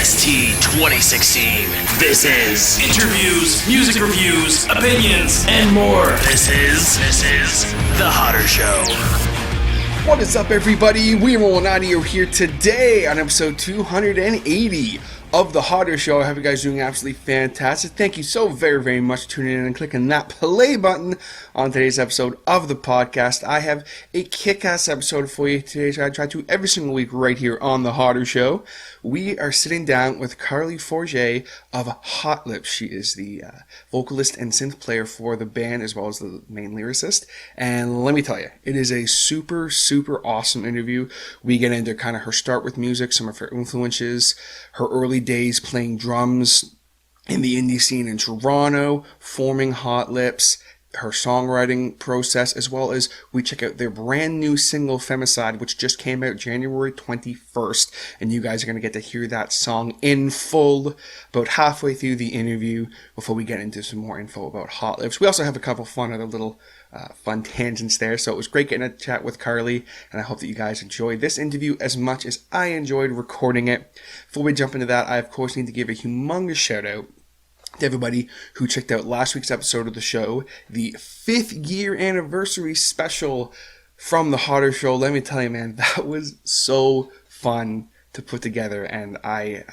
OST 2016. This is interviews, music reviews, opinions, and more. This is The Hotter Show. What is up, everybody? We're rolling out of here today on episode 280 of The Hotter Show. I hope you guys are doing absolutely fantastic. Thank you so very, very much for tuning in and clicking that play button on today's episode of the podcast. I have a kick-ass episode for you today, so I try to every single week right here on The Hotter Show. We are sitting down with Karli Forgèt of Hot Lips. She is the vocalist and synth player for the band, as well as the main lyricist. And let me tell you, it is a super, super awesome interview. We get into kind of her start with music, some of her influences, her early days playing drums in the indie scene in Toronto, forming Hot Lips, her songwriting process, as well as we check out their brand new single Femicide, which just came out January 21st, and you guys are going to get to hear that song in full about halfway through the interview before we get into some more info about Hot Lips. We also have a couple fun other little fun tangents there, so it was great getting a chat with Karli, and I hope that you guys enjoyed this interview as much as I enjoyed recording it. Before we jump into that, I of course need to give a humongous shout out to everybody who checked out last week's episode of the show, the 5th year anniversary special from The Hotter Show. Let me tell you, man, that was so fun to put together, and I'm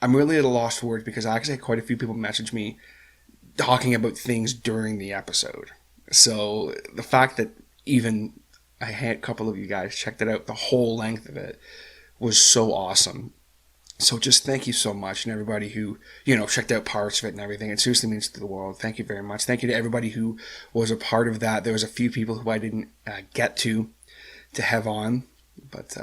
really at a loss for words, because I actually had quite a few people message me talking about things during the episode. So the fact that even I had a couple of you guys checked it out, the whole length of it, was so awesome. So just thank you so much, and everybody who, checked out parts of it and everything. It seriously means to the world. Thank you very much. Thank you to everybody who was a part of that. There was a few people who I didn't get to have on, but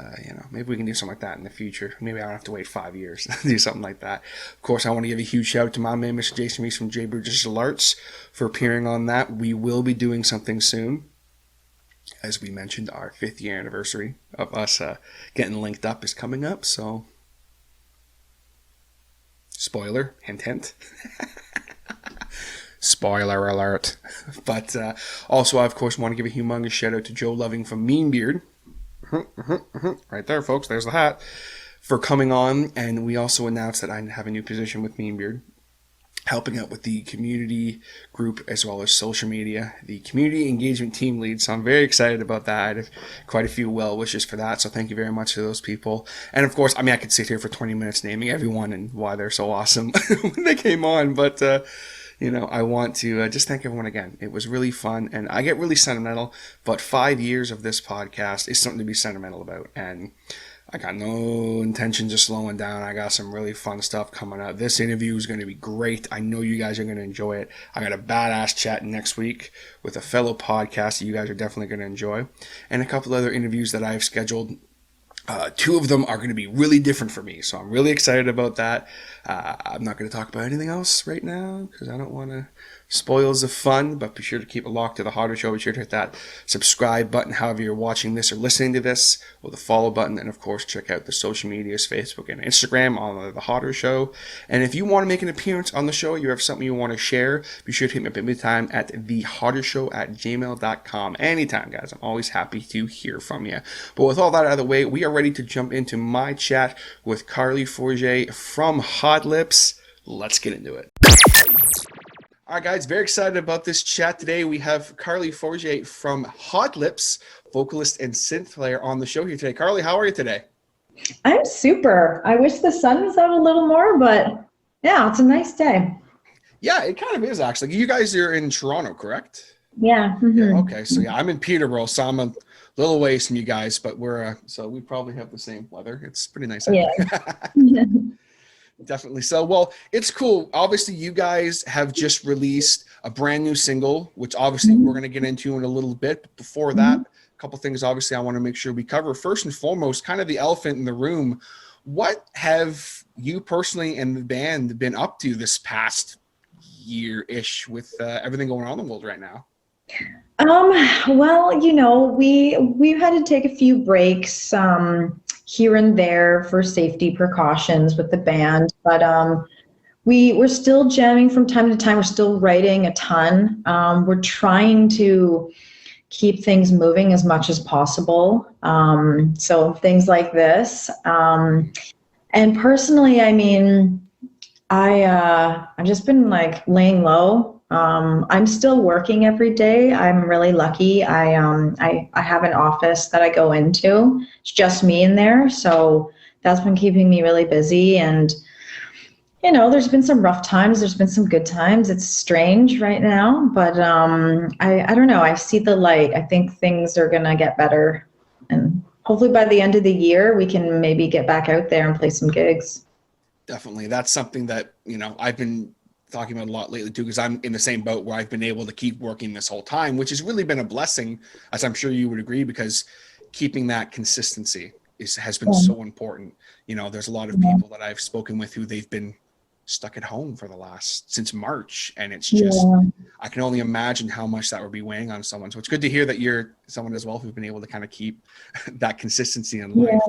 maybe we can do something like that in the future. Maybe I don't have to wait 5 years to do something like that. Of course, I want to give a huge shout out to my man, Mr. Jason Reese from J. Burgess Alerts, for appearing on that. We will be doing something soon. As we mentioned, our 5th year anniversary of us getting linked up is coming up, so spoiler, hint, hint. Spoiler alert. But also, I, of course, want to give a humongous shout out to Joe Loving from Meanbeard. Right there, folks. There's the hat. For coming on. And we also announced that I have a new position with Meanbeard, helping out with the community group as well as social media, the community engagement team lead. So I'm very excited about that. I have quite a few well wishes for that. So thank you very much to those people. And of course, I could sit here for 20 minutes naming everyone and why they're so awesome when they came on. But, I want to just thank everyone again. It was really fun, and I get really sentimental, but 5 years of this podcast is something to be sentimental about. And I got no intentions of slowing down. I got some really fun stuff coming up. This interview is going to be great. I know you guys are going to enjoy it. I got a badass chat next week with a fellow podcast that you guys are definitely going to enjoy. And a couple other interviews that I've scheduled. 2 of them are going to be really different for me, so I'm really excited about that. I'm not going to talk about anything else right now because I don't want to spoil the fun, but be sure to keep it locked to The Hotter Show. Be sure to hit that subscribe button however you're watching this or listening to this, or the follow button, and of course check out the social medias, Facebook and Instagram on The Hotter Show. And if you want to make an appearance on the show, you have something you want to share, be sure to hit me up anytime at thehottershow@gmail.com. Anytime, guys. I'm always happy to hear from you. But with all that out of the way, we are ready to jump into my chat with Karli Forgèt from Hot Lips. Let's get into it. All right, guys, very excited about this chat today. We have Karli Forgèt from Hot Lips, vocalist and synth player, on the show here today. Karli, how are you today? I'm super. I wish the sun was out a little more, but yeah, it's a nice day. Yeah, it kind of is, actually. You guys are in Toronto, correct? Yeah. Mm-hmm. Yeah, okay, so yeah, I'm in Peterborough, so I'm a little ways from you guys, but so we probably have the same weather. It's pretty nice out Yeah. Definitely. So, well, it's cool. Obviously, you guys have just released a brand new single, which obviously we're going to get into in a little bit. But before that, a couple things obviously I want to make sure we cover. First and foremost, kind of the elephant in the room. What have you personally and the band been up to this past year-ish with everything going on in the world right now? Well, we've had to take a few breaks here and there for safety precautions with the band, but we're still jamming from time to time. We're still writing a ton. We're trying to keep things moving as much as possible. So things like this. And personally, I mean, I've just been like laying low. I'm still working every day. I'm really lucky. I have an office that I go into. It's just me in there, so that's been keeping me really busy. And you know, there's been some rough times. There's been some good times. It's strange right now, but I don't know. I see the light. I think things are gonna get better, and hopefully by the end of the year, we can maybe get back out there and play some gigs. Definitely. That's something that, you know, I've been talking about a lot lately too, because I'm in the same boat where I've been able to keep working this whole time, which has really been a blessing, as I'm sure you would agree, because keeping that consistency has been so important. You know, there's a lot of people that I've spoken with who they've been stuck at home for since March. And it's just, I can only imagine how much that would be weighing on someone. So it's good to hear that you're someone as well who's been able to kind of keep that consistency in life.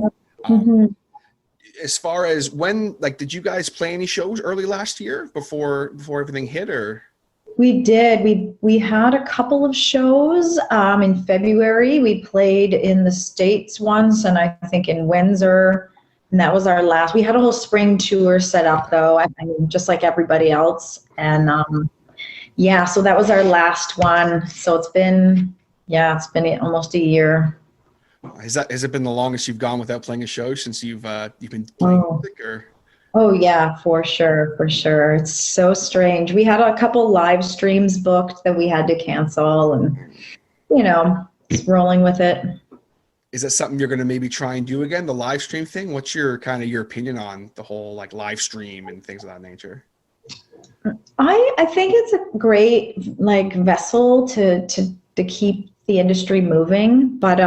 As far as when, like, did you guys play any shows early last year before everything hit, or? We did. We had a couple of shows in February. We played in the States once, and I think in Windsor. And that was our last. We had a whole spring tour set up, though. I mean, just like everybody else. And yeah, so that was our last one. So it's been almost a year. Has it been the longest you've gone without playing a show since you've been playing music, or? Oh yeah, for sure. It's so strange. We had a couple live streams booked that we had to cancel, and you know, just rolling with it. Is that something you're going to maybe try and do again, the live stream thing? What's your opinion on the whole like live stream and things of that nature? I think it's a great like vessel to keep the industry moving, but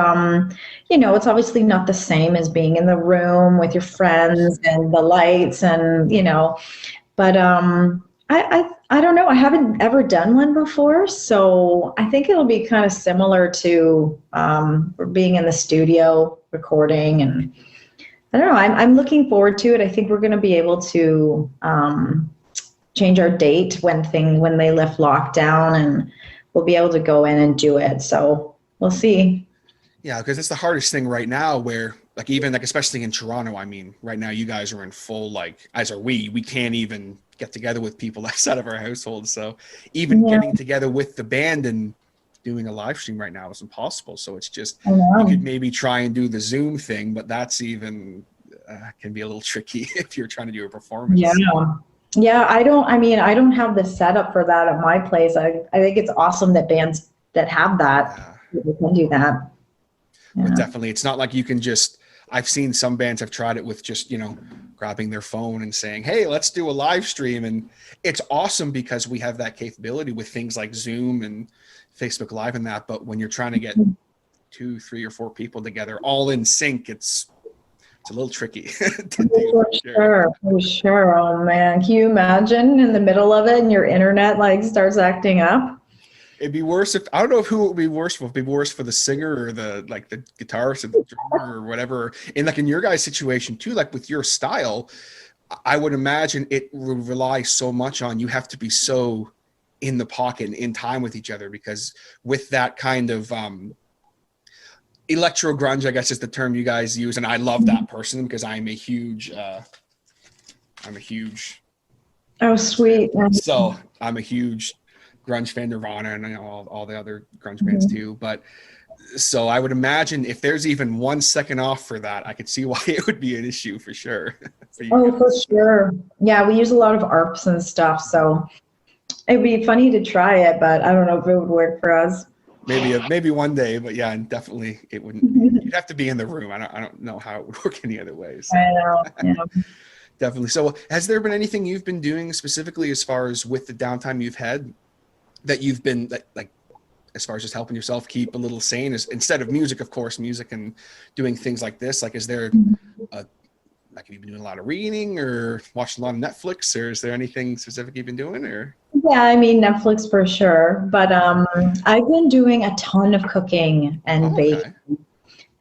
you know, it's obviously not the same as being in the room with your friends and the lights, and you know, but I don't know. I haven't ever done one before, so I think it'll be kind of similar to being in the studio recording, and I don't know. I'm looking forward to it. I think we're going to be able to change our date when they lift lockdown, and we'll be able to go in and do it. So we'll see. Yeah, because it's the hardest thing right now where like even like especially in Toronto, I mean, right now you guys are in full like, as are we can't even get together with people outside of our household. So even getting together with the band and doing a live stream right now is impossible. So it's just, you could maybe try and do the Zoom thing, but that's even can be a little tricky if you're trying to do a performance. Yeah, I don't have the setup for that at my place. I think it's awesome that bands that have that can do that. Yeah. But definitely, it's not like you can just, I've seen some bands have tried it with just, you know, grabbing their phone and saying, hey, let's do a live stream. And it's awesome because we have that capability with things like Zoom and Facebook Live and that. But when you're trying to get 2, 3, or 4 people together all in sync, it's a little tricky to do. For sure. Oh man, can you imagine in the middle of it and your internet like starts acting up? It'd be worse if, I don't know who it would be worse for. It'd be worse for the singer or the guitarist or the drummer or whatever. And like in your guys' situation too, like with your style, I would imagine it would rely so much on, you have to be so in the pocket and in time with each other, because with that kind of Electro-Grunge, I guess is the term you guys use. And I love that person because I'm a huge Oh, sweet. So I'm a huge grunge fan, Nirvana, and you know, all the other grunge bands too. But so I would imagine if there's even 1 second off for that, I could see why it would be an issue for sure. For sure. Yeah, we use a lot of ARPs and stuff, so it'd be funny to try it, but I don't know if it would work for us. Maybe one day, but yeah, and definitely it wouldn't. You'd have to be in the room. I don't know how it would work any other way. So. I know. Yeah. Definitely. So, has there been anything you've been doing specifically as far as with the downtime you've had that you've been like as far as just helping yourself keep a little sane, as instead of music, of course, music and doing things like this? Like, is there like, have you been doing a lot of reading or watching a lot of Netflix, or is there anything specific you've been doing? Or yeah, I mean Netflix for sure, but I've been doing a ton of cooking and baking.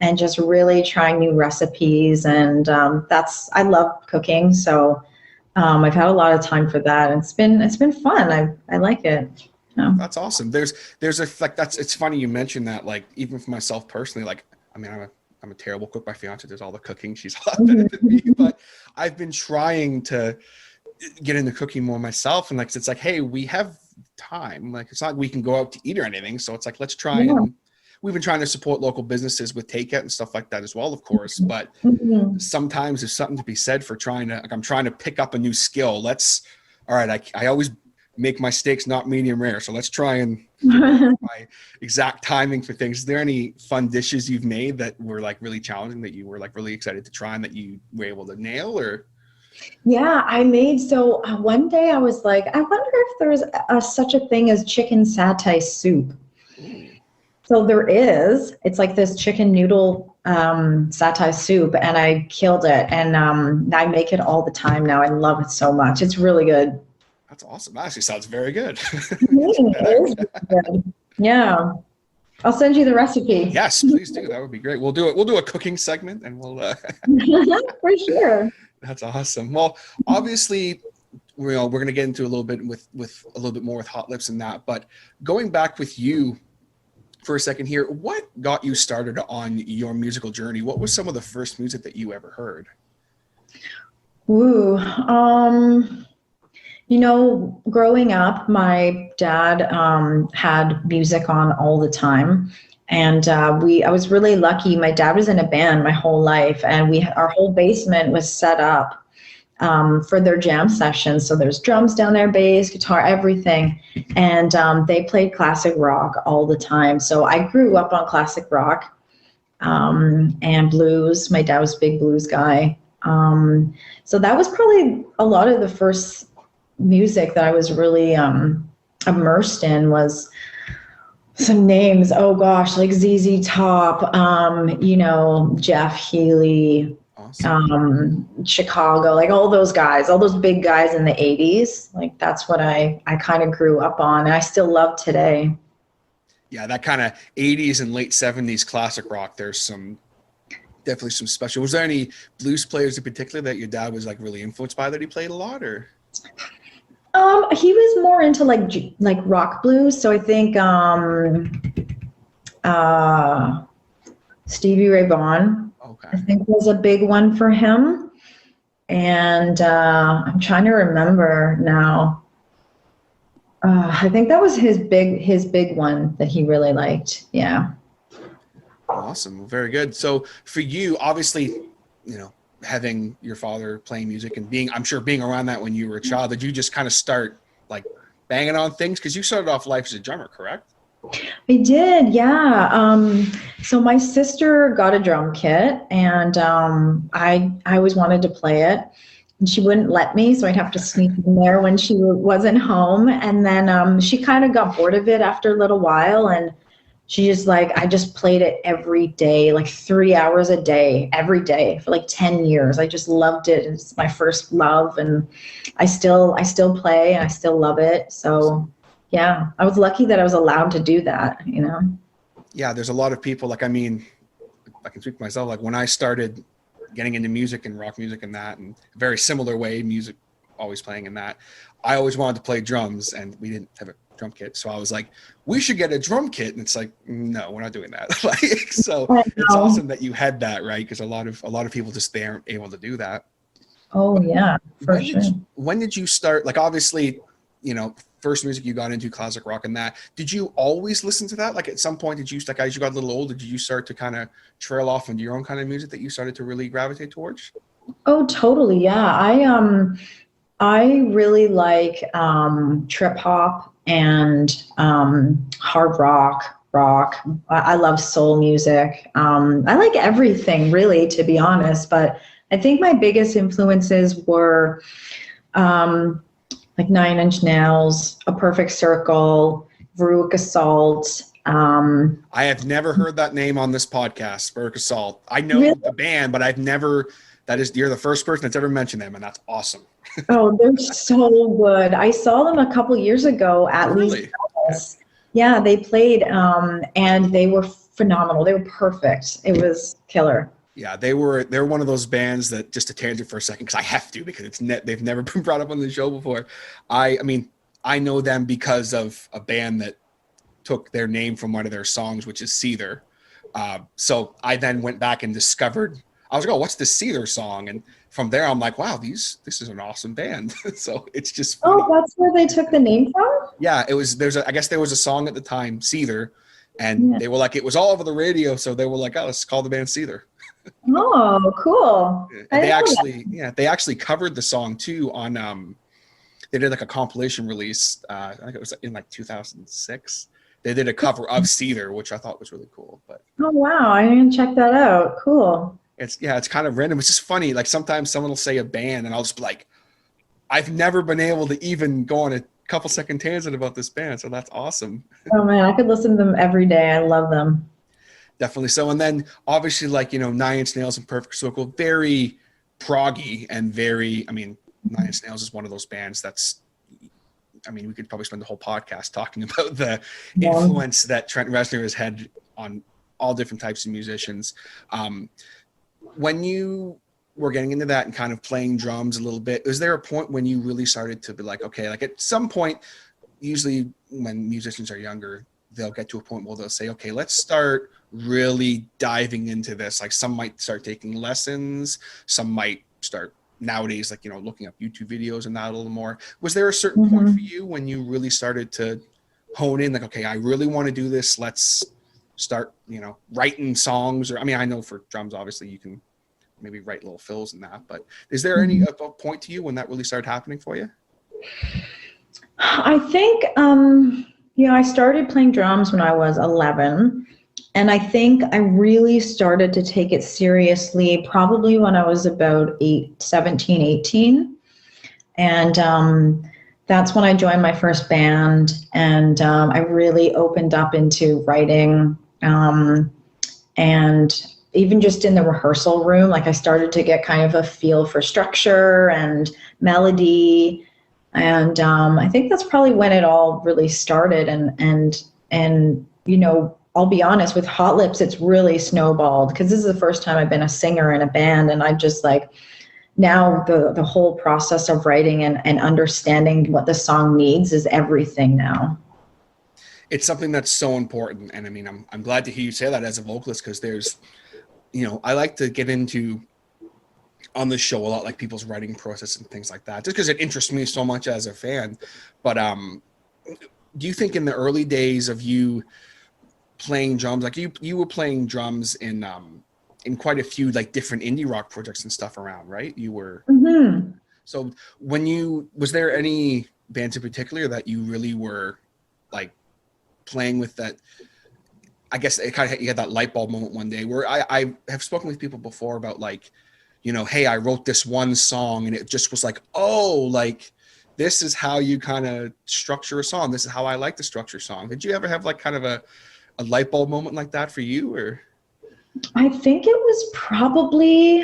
And just really trying new recipes, and I love cooking, so I've had a lot of time for that. And it's been fun. I like it. Yeah. That's awesome. There's it's funny you mentioned that. Like, even for myself personally, like, I mean, I'm a terrible cook. My fiance does all the cooking. She's a lot better than me, but I've been trying to get into cooking more myself, and like it's like, hey, we have time. Like it's not like we can go out to eat or anything, so it's like let's try and we've been trying to support local businesses with takeout and stuff like that as well, of course. But sometimes there's something to be said for trying to, like, I'm trying to pick up a new skill. All right, I always make my steaks not medium rare, so let's try and my exact timing for things. Is there any fun dishes you've made that were like really challenging that you were like really excited to try and that you were able to nail? Or Yeah, I made, so one day I was like, I wonder if there's such a thing as chicken satay soup. So there is. It's like this chicken noodle satay soup, and I killed it. And I make it all the time now. I love it so much. It's really good. That's awesome. That actually sounds very good. It is good. Yeah. I'll send you the recipe. Yes, please do. That would be great. We'll do it. We'll do a cooking segment, and we'll. For sure. That's awesome. Well, obviously, we're going to get into a little bit with a little bit more with Hot Lips and that. But going back with you for a second here, what got you started on your musical journey? What was some of the first music that you ever heard? Ooh, you know, growing up, my dad had music on all the time. And I was really lucky. My dad was in a band my whole life, and our whole basement was set up for their jam sessions. So there's drums down there, bass, guitar, everything. And they played classic rock all the time. So I grew up on classic rock and blues. My dad was a big blues guy. So that was probably a lot of the first music that I was really immersed in. Was some names, oh gosh, like ZZ Top, you know, Jeff Healey, awesome. Chicago, like all those guys, all those big guys in the 80s. Like that's what I kind of grew up on, and I still love today. Yeah, that kind of 80s and late 70s classic rock, there's definitely some special. Was there any blues players in particular that your dad was like really influenced by that he played a lot, or? He was more into like rock blues. So I think Stevie Ray Vaughan, okay, I think was a big one for him. And I'm trying to remember now. I think that was his big one that he really liked. Yeah. Awesome. Very good. So for you, obviously, you know, having your father playing music and being around that when you were a child, did you just kind of start like banging on things? Because you started off life as a drummer, correct? I did, yeah. So my sister got a drum kit, and I always wanted to play it, and she wouldn't let me, so I'd have to sneak in there when she wasn't home. And then she kind of got bored of it after a little while, and she just I just played it every day, like 3 hours a day, every day for like 10 years. I just loved it. It's my first love, and I still play, and I still love it. So yeah, I was lucky that I was allowed to do that, you know? Yeah, there's a lot of people, like, I mean, I can speak for myself, like when I started getting into music and rock music and that, and very similar way, music, always playing in that, I always wanted to play drums, and we didn't have a drum kit. So I was like, we should get a drum kit. And it's like, no, we're not doing that. So it's awesome that you had that, right? Because a lot of people just, they aren't able to do that. Oh yeah, for sure. When did you start? Like, obviously, you know, first music you got into, classic rock and that, did you always listen to that? Like at some point, did you, like as you got a little older, did you start to kind of trail off into your own kind of music that you started to really gravitate towards? Oh, totally. Yeah. I really like trip hop and hard rock. I love soul music. I like everything really, to be honest, but I think my biggest influences were like 9 Inch Nails, A Perfect Circle, Veruca Salt. I have never heard that name on this podcast, Veruca Salt. I know really? The band, but I've never, you're the first person that's ever mentioned them, and that's awesome. Oh, they're so good. I saw them a couple years ago at really? Lee's. Yeah, they played and they were phenomenal. They were perfect. It was killer. Yeah, they're one of those bands that, just to tangent for a second, because I have to, because they've never been brought up on the show before. I mean, I know them because of a band that took their name from one of their songs, which is Seether. So I then went back and discovered, I was like, oh, what's the Seether song? And from there, I'm like, wow, this is an awesome band. So it's just funny. Oh, that's where they took the name from? Yeah, I guess there was a song at the time, Seether, and they were like, it was all over the radio, so they were like, oh, let's call the band Seether. Oh, cool. They actually covered the song too on they did like a compilation release. I think it was in like 2006. They did a cover of Seether, which I thought was really cool. But oh wow, I didn't check that out. Cool. It's kind of random. It's just funny. Like sometimes someone will say a band, and I'll just be like, I've never been able to even go on a couple second tangent about this band, so that's awesome. Oh man, I could listen to them every day. I love them. Definitely so. And then obviously, like, you know, Nine Inch Nails and Perfect Circle, very proggy and very, I mean, Nine Inch Nails is one of those bands that's, I mean, we could probably spend the whole podcast talking about the influence that Trent Reznor has had on all different types of musicians. When you were getting into that and kind of playing drums a little bit, is there a point when you really started to be like, okay, like at some point, usually when musicians are younger, they'll get to a point where they'll say, okay, let's start really diving into this. Like some might start taking lessons, some might start nowadays, like, you know, looking up YouTube videos and that a little more. Was there a certain point for you when you really started to hone in, like, okay, I really want to do this. Let's start, you know, writing songs? Or, I mean, I know for drums, obviously you can maybe write little fills and that, but is there any point to you when that really started happening for you? I think, you know, I started playing drums when I was 11, and I think I really started to take it seriously probably when I was about 17, 18. And that's when I joined my first band, and I really opened up into writing, and even just in the rehearsal room, like I started to get kind of a feel for structure and melody. And I think that's probably when it all really started. And you know, I'll be honest, with Hot Lips, it's really snowballed because this is the first time I've been a singer in a band, and I just like now the whole process of writing and understanding what the song needs is everything now. It's something that's so important, and I mean, I'm glad to hear you say that as a vocalist, because there's, you know, I like to get into on the show a lot, like people's writing process and things like that, just because it interests me so much as a fan. But do you think in the early days of you playing drums, like you were playing drums in quite a few like different indie rock projects and stuff around, right? You were. So was there any bands in particular that you really were like playing with that? I guess it kind of, you had that light bulb moment one day where I have spoken with people before about, like, you know, hey, I wrote this one song and it just was like, oh, like this is how you kind of structure a song. This is how I like to structure a song. Did you ever have like kind of a light bulb moment like that for you? Or I think it was probably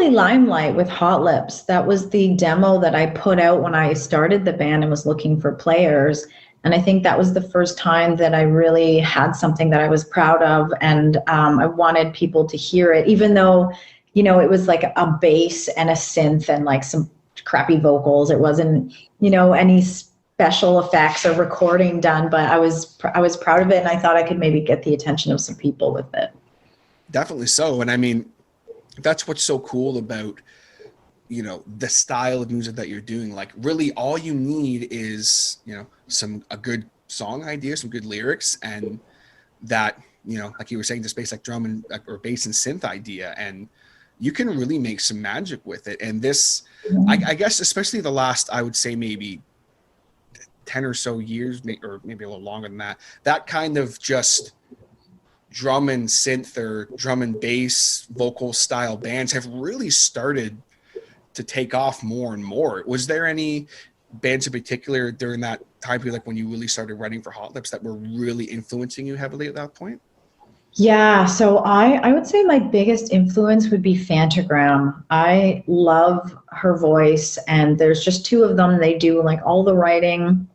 Limelight with Hot Lips. That was the demo that I put out when I started the band and was looking for players. And I think that was the first time that I really had something that I was proud of, and I wanted people to hear it, even though, you know, it was like a bass and a synth and like some crappy vocals. It wasn't, you know, any special effects or recording done, but I was proud of it, and I thought I could maybe get the attention of some people with it. Definitely so. And I mean, that's what's so cool about, you know, the style of music that you're doing. Like really all you need is, you know, a good song idea, some good lyrics, and that, you know, like you were saying, just basic drum and or bass and synth idea, and you can really make some magic with it. And this, I guess, especially the last, I would say maybe 10 or so years, or maybe a little longer than that, that kind of just drum and synth or drum and bass vocal style bands have really started to take off more and more. Was there any bands in particular during that time period, like when you really started writing for Hot Lips, that were really influencing you heavily at that point? Yeah, so I would say my biggest influence would be Phantogram. I love her voice, and there's just two of them. They do like all the writing.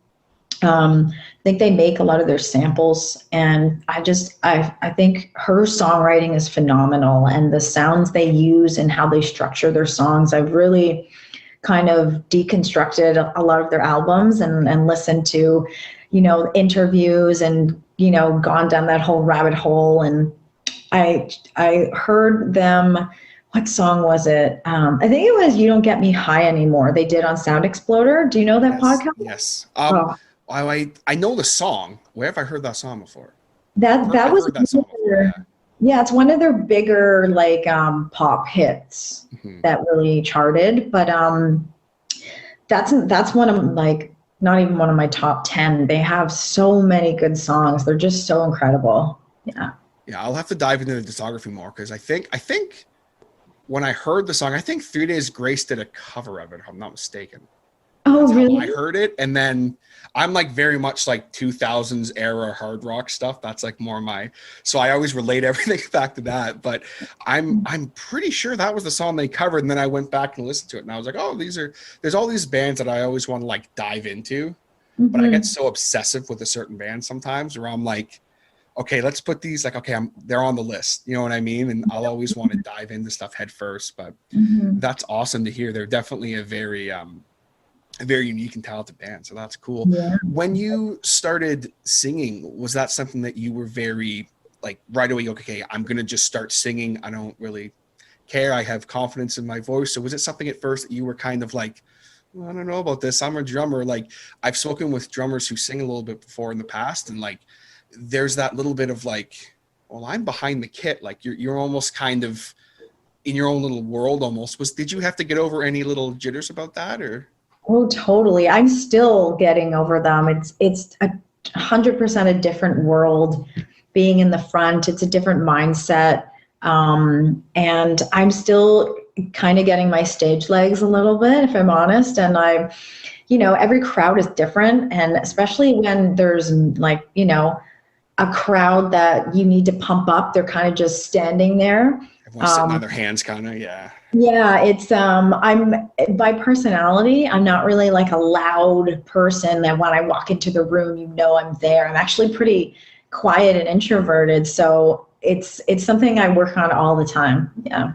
I think they make a lot of their samples, and I think her songwriting is phenomenal, and the sounds they use and how they structure their songs. I've really kind of deconstructed a lot of their albums and listened to, you know, interviews and, you know, gone down that whole rabbit hole. And I heard them. What song was it? I think it was "You Don't Get Me High Anymore." They did on Sound Exploder. Do you know that podcast? Yes. Oh. I know the song. Where have I heard that song before? That was heard that song before, yeah, it's one of their bigger like pop hits that really charted. But that's one of like not even one of my top 10. They have so many good songs. They're just so incredible. Yeah. Yeah, I'll have to dive into the discography more because I think when I heard the song, I think 3 Days Grace did a cover of it, if I'm not mistaken. Oh, That's really? how I heard it. And then I'm like very much like 2000s era hard rock stuff. That's like more so I always relate everything back to that. But I'm pretty sure that was the song they covered. And then I went back and listened to it and I was like, oh, there's all these bands that I always want to like dive into. But I get so obsessive with a certain band sometimes where I'm like, okay, let's put these like, okay, they're on the list. You know what I mean? And I'll always want to dive into stuff head first. But that's awesome to hear. They're definitely a very unique and talented band. So that's cool. Yeah. When you started singing, was that something that you were very like right away, okay, I'm going to just start singing. I don't really care. I have confidence in my voice. So was it something at first that you were kind of like, well, I don't know about this. I'm a drummer. Like I've spoken with drummers who sing a little bit before in the past. And like, there's that little bit of like, well, I'm behind the kit. Like you're almost kind of in your own little world almost. Did you have to get over any little jitters about that or? Oh, totally. I'm still getting over them. It's 100% a different world being in the front. It's a different mindset. And I'm still kind of getting my stage legs a little bit, if I'm honest. And every crowd is different. And especially when there's like, a crowd that you need to pump up, they're kind of just standing there. Everyone's sitting on their hands kind of, yeah. Yeah, it's I'm by personality, I'm not really like a loud person that when I walk into the room, I'm there. I'm actually pretty quiet and introverted. So it's something I work on all the time. Yeah.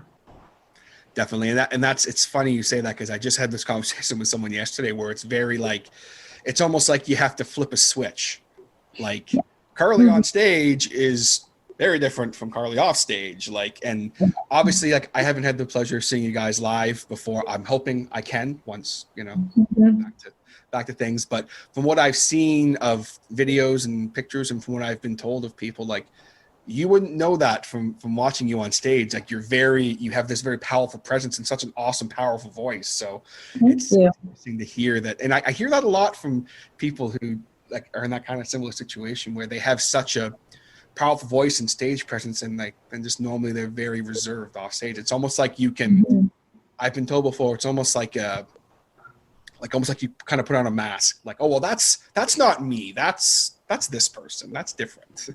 Definitely. And it's funny you say that because I just had this conversation with someone yesterday where it's very like, it's almost like you have to flip a switch. Like Karli on stage is very different from Karli off stage. Like, and obviously like I haven't had the pleasure of seeing you guys live before. I'm hoping I can once, back to things. But from what I've seen of videos and pictures and from what I've been told of people, like you wouldn't know that from watching you on stage. Like you have this very powerful presence and such an awesome, powerful voice. So it's interesting to hear that. And I hear that a lot from people who like are in that kind of similar situation where they have such a powerful voice and stage presence and just normally they're very reserved off stage. It's almost like you can, I've been told before, it's almost like almost like you kind of put on a mask. Like, oh, well, that's not me. That's this person. That's different.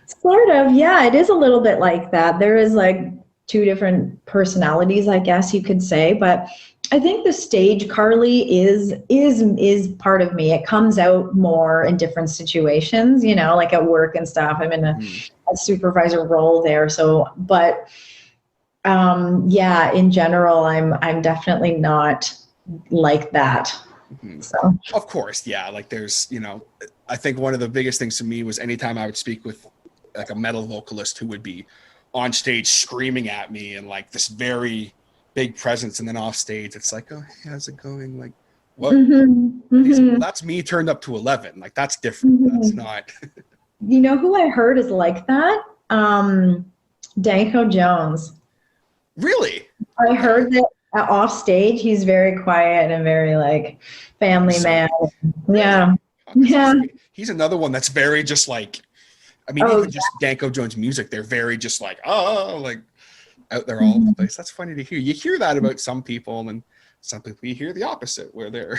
Sort of. Yeah, it is a little bit like that. There is like two different personalities, I guess you could say, but I think the stage Karli is part of me. It comes out more in different situations, like at work and stuff. I'm in a supervisor role there. So, but in general, I'm definitely not like that. So of course, yeah. Like there's, I think one of the biggest things to me was anytime I would speak with like a metal vocalist who would be on stage screaming at me and like this very big presence, and then off stage it's like, oh, hey, how's it going? Like, what? Well, that's me turned up to 11. Like that's different. That's not. You know who I heard is like that? Danko Jones. Really? I heard that off stage he's very quiet and very like family man. Yeah. Yeah. He's another one that's very just like, I mean, even just Danko Jones music, they're very just like, like out there all over the place. That's funny to hear. You hear that about some people, and some people you hear the opposite, where they're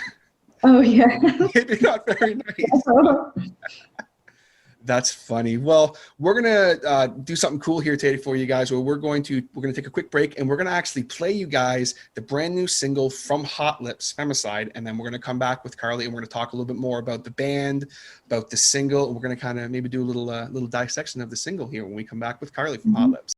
maybe not very nice. That's funny. Well, we're gonna do something cool here today for you guys. Where we're gonna take a quick break, and we're gonna actually play you guys the brand new single from Hot Lips, Femicide, and then we're gonna come back with Karli, and we're gonna talk a little bit more about the band, about the single. We're gonna kind of maybe do a little dissection of the single here when we come back with Karli from Hot Lips.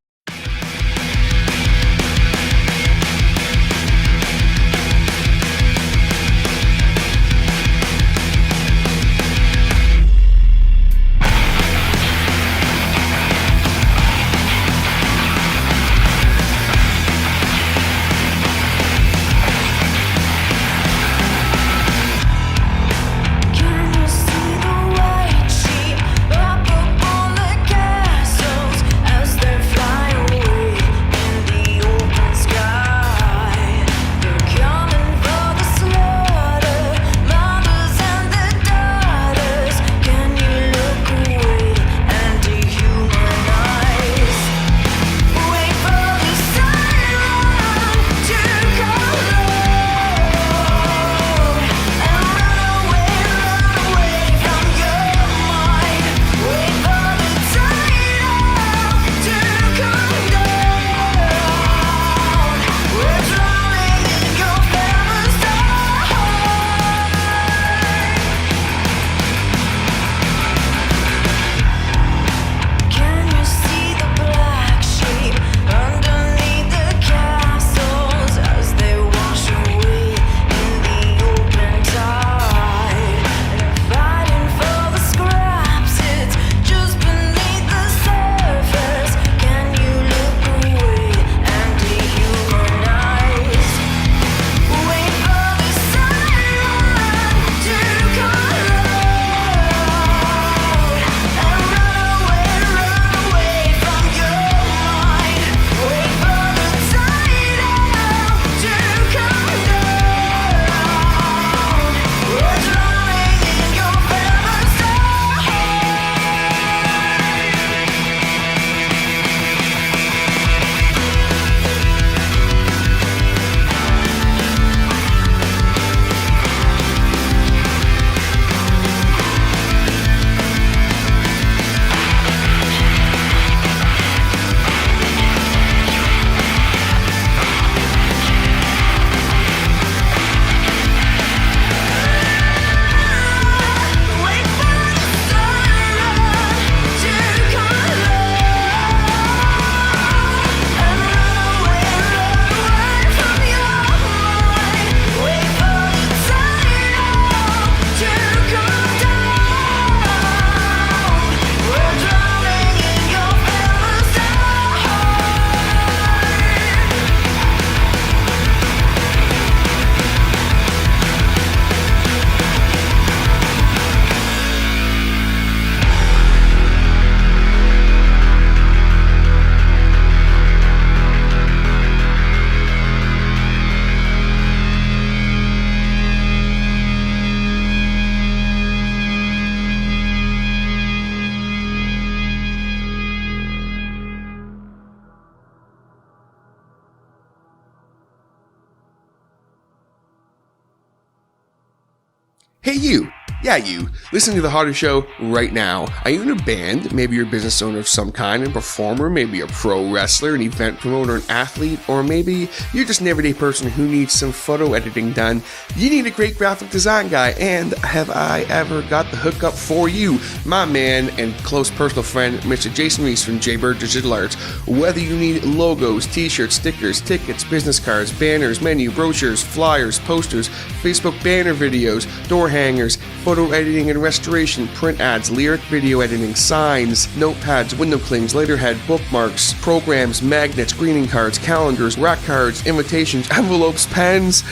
Hey you! Yeah, you. Listening to The Hotter Show right now. Are you in a band? Maybe you're a business owner of some kind, a performer, maybe a pro wrestler, an event promoter, an athlete, or maybe you're just an everyday person who needs some photo editing done. You need a great graphic design guy, and have I ever got the hookup for you? My man and close personal friend, Mr. Jason Reese from Jaybird Digital Arts. Whether you need logos, t-shirts, stickers, tickets, business cards, banners, menu, brochures, flyers, posters, Facebook banner videos, door hangers, photo editing and restoration, print ads, lyric video editing, signs, notepads, window clings, letterhead, bookmarks, programs, magnets, greeting cards, calendars, rack cards, invitations, envelopes, pens.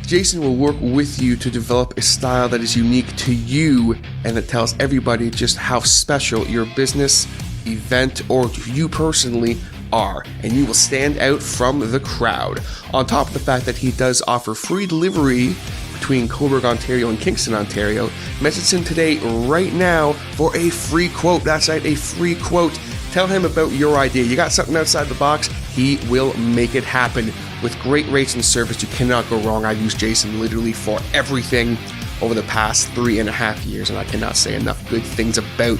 Jason will work with you to develop a style that is unique to you and that tells everybody just how special your business, event, or you personally are, and you will stand out from the crowd. On top of the fact that he does offer free delivery between Cobourg, Ontario and Kingston, Ontario, message him today right now for a free quote. That's right, a free quote. Tell him about your idea. You got something outside the box, he will make it happen. With great rates and service, you cannot go wrong. I've used Jason literally for everything over the past 3.5 years, and I cannot say enough good things about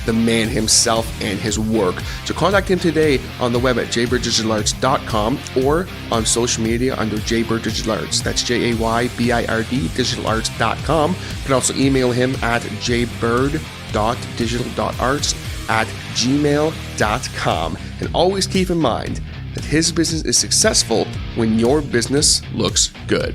the man himself and his work. So contact him today on the web at jaybirddigitalarts.com or on social media under Jaybird Digital Arts. That's Jaybird digitalarts.com. You can also email him at jaybird.digital.arts@gmail.com. And always keep in mind that his business is successful when your business looks good.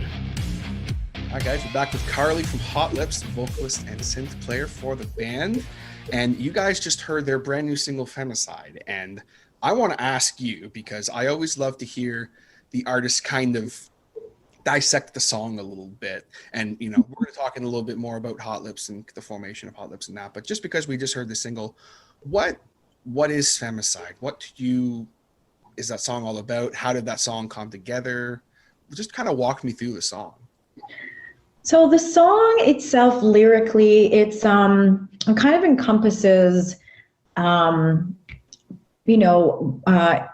All right, guys, we're back with Karli from Hot Lips, vocalist and synth player for the band. And you guys just heard their brand new single, Femicide. And I want to ask you, because I always love to hear the artist kind of dissect the song a little bit. And, you know, we're going to talk in a little bit more about Hot Lips and the formation of Hot Lips and that. But just because we just heard the single, what is Femicide? Is that song all about? How did that song come together? Just kind of walk me through the song. So the song itself, lyrically, it kind of encompasses,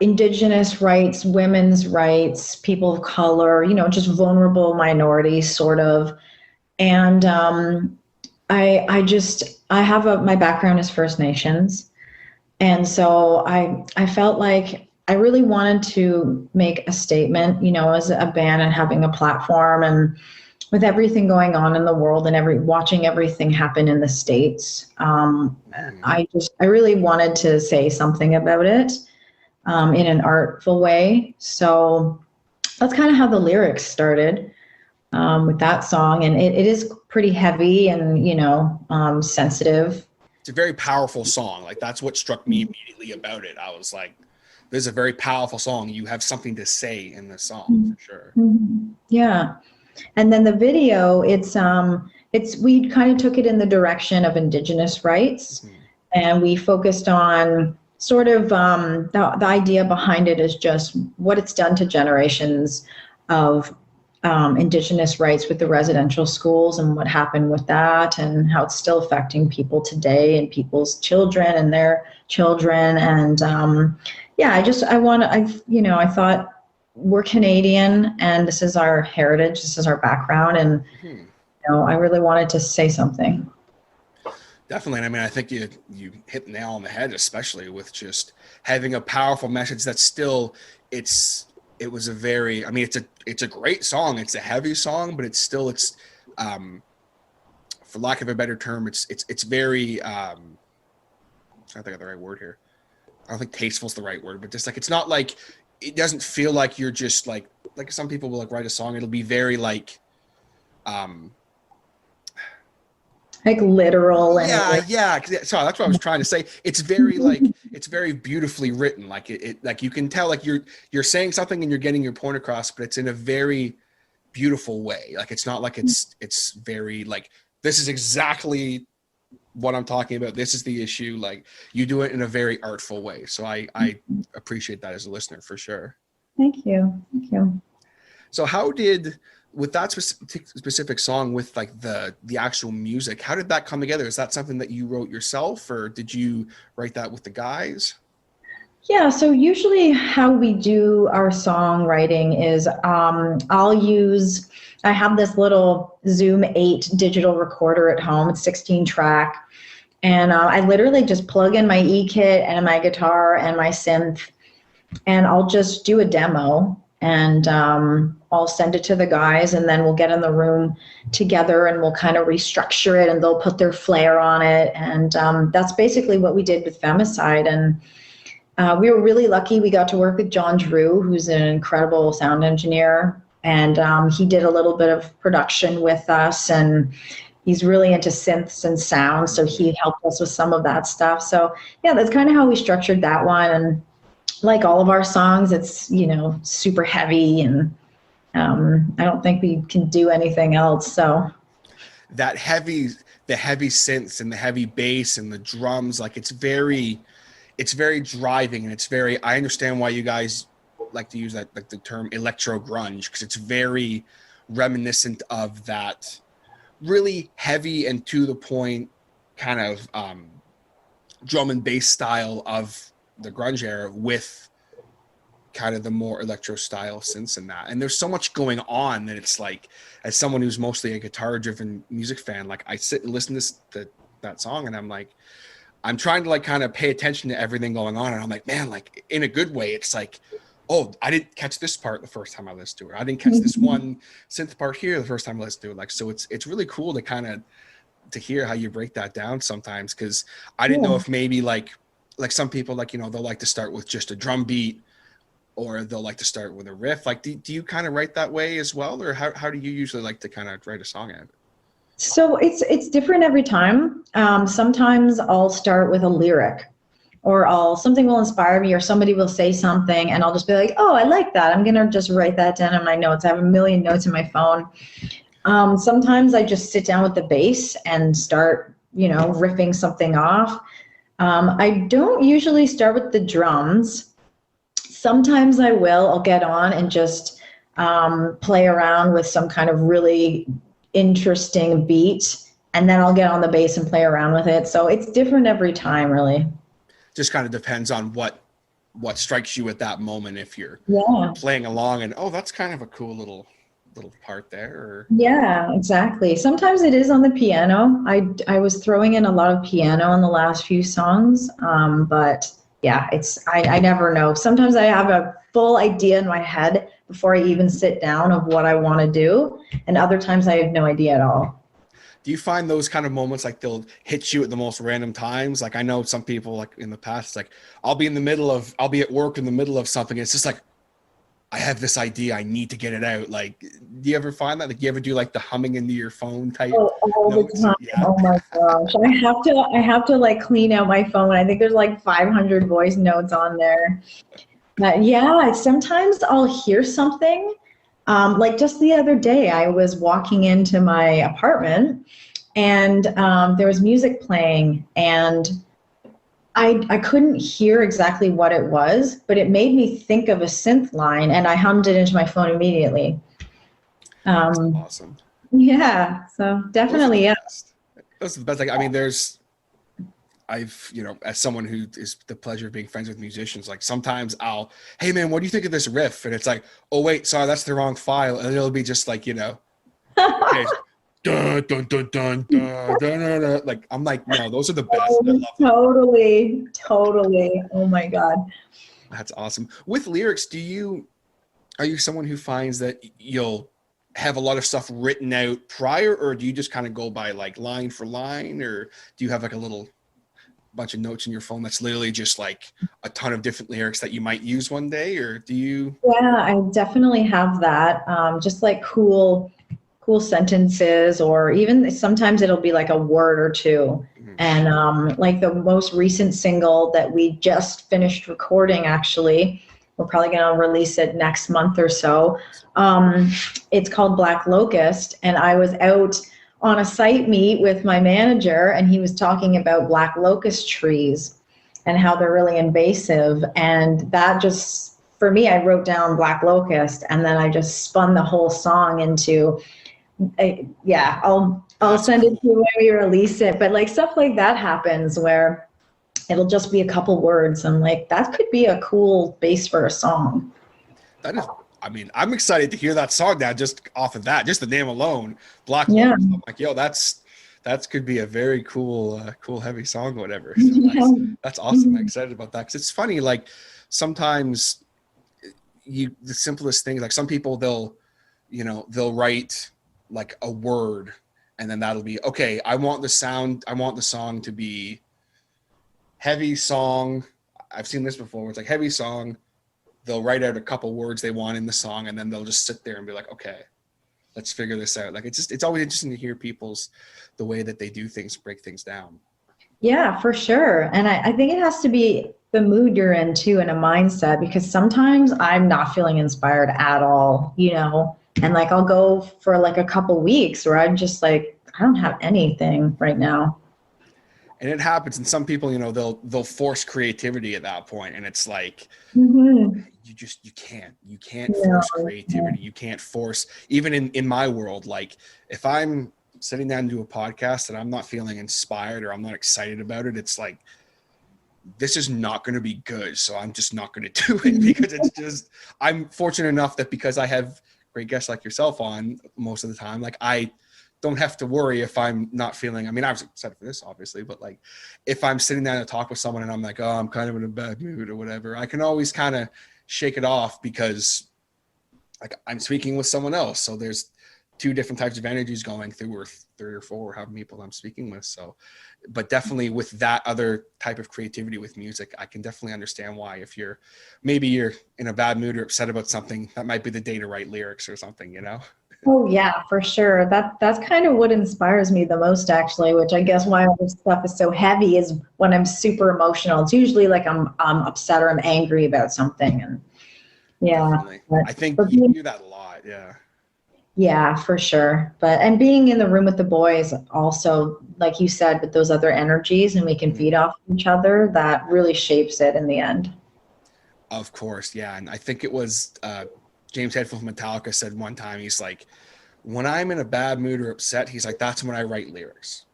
Indigenous rights, women's rights, people of color, just vulnerable minorities, sort of. And my background is First Nations, and so I felt like I really wanted to make a statement, as a band and having a platform, and with everything going on in the world and watching everything happen in the States, I really wanted to say something about it in an artful way. So that's kind of how the lyrics started with that song, and it is pretty heavy and sensitive. It's a very powerful song. Like, that's what struck me immediately about it. I was like, this is a very powerful song. You have something to say in this song, for sure. Mm-hmm. Yeah. And then the video, we kind of took it in the direction of Indigenous rights, mm-hmm. and we focused on sort of the idea behind it is just what it's done to generations of Indigenous rights with the residential schools and what happened with that, and how it's still affecting people today and people's children and their children. And I thought, we're Canadian, and this is our heritage, this is our background, and I really wanted to say something. Definitely. I mean, I think you hit the nail on the head, especially with just having a powerful message that's still, it's a great song. It's a heavy song, but it's for lack of a better term, it's very, I'm trying to think of the right word here. I don't think tasteful is the right word, but just like, it's not like, it doesn't feel like you're just like some people will write a song. It'll be very literal. And yeah. Sorry, that's what I was trying to say. It's very it's very beautifully written. Like like you can tell, like you're saying something and you're getting your point across, but it's in a very beautiful way. Like, it's not like it's very like, this is exactly what I'm talking about. This is the issue. Like, you do it in a very artful way. So I appreciate that as a listener, for sure. Thank you. So how with that specific song, with like the actual music, how did that come together? Is that something that you wrote yourself, or did you write that with the guys? Yeah, so usually how we do our songwriting is I have this little Zoom 8 digital recorder at home. It's 16 track. And I literally just plug in my E-kit and my guitar and my synth, and I'll just do a demo, and I'll send it to the guys, and then we'll get in the room together and we'll kind of restructure it, and they'll put their flair on it. And that's basically what we did with Femicide. And we were really lucky. We got to work with John Drew, who's an incredible sound engineer, and he did a little bit of production with us, and he's really into synths and sound, so he helped us with some of that stuff. So yeah, that's kind of how we structured that one. And like all of our songs, it's, you know, super heavy, and I don't think we can do anything else. So the heavy synths and the heavy bass and the drums, like it's very driving, and it's very, I understand why you guys like to use that, like the term Electro-Grunge, because it's very reminiscent of that really heavy and to the point kind of drum and bass style of the grunge era, with kind of the more electro style synths and that. And there's so much going on that it's like, as someone who's mostly a guitar driven music fan, like I sit and listen to that song, and I'm like, I'm trying to like kind of pay attention to everything going on, and I'm like, man, like in a good way, it's like, oh, I didn't catch this part the first time I listened to it. I didn't catch this one synth part here the first time I listened to it. Like, so it's really cool to kind of to hear how you break that down sometimes, because I didn't know if maybe like some people, like, you know, they'll like to start with just a drum beat, or they'll like to start with a riff. Like, do you kind of write that way as well, or how do you usually like to kind of write a song out? So it's different every time. Sometimes I'll start with a lyric, or something will inspire me, or somebody will say something, and I'll just be like, oh, I like that. I'm going to just write that down in my notes. I have a million notes in my phone. Sometimes I just sit down with the bass and start, you know, riffing something off. I don't usually start with the drums. Sometimes I will. I'll get on and just play around with some kind of really interesting beat, and then I'll get on the bass and play around with it. So it's different every time, really. Just kind of depends on what strikes you at that moment. If you're playing along and, oh, that's kind of a cool little part there. Or... Yeah, exactly. Sometimes it is on the piano. I was throwing in a lot of piano in the last few songs, but yeah, I never know. Sometimes I have a full idea in my head before I even sit down of what I want to do, and other times I have no idea at all. Do you find those kind of moments, like they'll hit you at the most random times? Like I know some people, like in the past, like I'll be at work in the middle of something, and it's just like, I have this idea, I need to get it out. Like, do you ever find that? Like, do you ever do like the humming into your phone type? All notes? The time. Yeah. Oh my gosh. I have to like clean out my phone. I think there's like 500 voice notes on there. But yeah, sometimes I'll hear something. Like just the other day, I was walking into my apartment, and there was music playing, and I couldn't hear exactly what it was, but it made me think of a synth line, and I hummed it into my phone immediately. That's awesome. Yeah, so definitely, yeah. Those are the best. Like, I mean, I've, you know, as someone who is the pleasure of being friends with musicians, like sometimes hey man, what do you think of this riff? And it's like, oh wait, sorry, that's the wrong file. And it'll be just like, you know, okay, dun, dun, dun, dun, dun, dun, dun, dun. Like, I'm like, no, those are the best. Totally. Oh my God. That's awesome. With lyrics, are you someone who finds that you'll have a lot of stuff written out prior, or do you just kind of go by like line for line, or do you have like a little bunch of notes in your phone that's literally just like a ton of different lyrics that you might use one day, or do you? Yeah, I definitely have that. Just like cool sentences, or even sometimes it'll be like a word or two. And like the most recent single that we just finished recording, actually, we're probably going to release it next month or so. It's called Black Locust, and I was out on a site meet with my manager, and he was talking about black locust trees and how they're really invasive. And that just, for me, I wrote down Black Locust, and then I just spun the whole song into, I'll send it to you when we release it. But like stuff like that happens where it'll just be a couple words. I'm like, that could be a cool base for a song. That is, I mean, I'm excited to hear that song now, just off of that, just the name alone, Black Yeah. Locust. I'm like, yo, that's could be a very cool, cool heavy song, whatever. So Yeah. that's awesome. I'm excited about that, because it's funny. Like sometimes the simplest things, like some people they'll write like a word, and then that'll be okay. I want the song to be heavy song. I've seen this before. Where it's like heavy song. They'll write out a couple words they want in the song, and then they'll just sit there and be like, okay, let's figure this out. Like it's always interesting to hear the way that they do things, break things down. Yeah, for sure. And I think it has to be the mood you're in too, and a mindset, because sometimes I'm not feeling inspired at all, and like I'll go for like a couple weeks where I'm just like, I don't have anything right now. And it happens. And some people, they'll force creativity at that point. And it's like, Mm-hmm. you can't force creativity. You can't force, even in my world, like if I'm sitting down to do a podcast and I'm not feeling inspired or I'm not excited about it, it's like, this is not going to be good. So I'm just not going to do it, because it's just, I'm fortunate enough that because I have great guests like yourself on most of the time, like I don't have to worry if I'm not feeling, I mean, I was excited for this obviously, but like if I'm sitting down to talk with someone and I'm like, oh, I'm kind of in a bad mood or whatever, I can always kind of shake it off, because like I'm speaking with someone else. So there's two different types of energies going through, or three or four, however many people I'm speaking with. So, but definitely with that other type of creativity with music, I can definitely understand why if you're in a bad mood or upset about something, that might be the day to write lyrics or something, Oh yeah, for sure. That's kind of what inspires me the most, actually, which I guess why all this stuff is so heavy is when I'm super emotional. It's usually like I'm upset or I'm angry about something, and yeah. Definitely. I think you do that a lot. Yeah. Yeah, for sure. And being in the room with the boys also, like you said, with those other energies, and we can feed off each other, that really shapes it in the end. Of course. Yeah. And I think it was James Hetfield from Metallica said one time, he's like, when I'm in a bad mood or upset, he's like, that's when I write lyrics.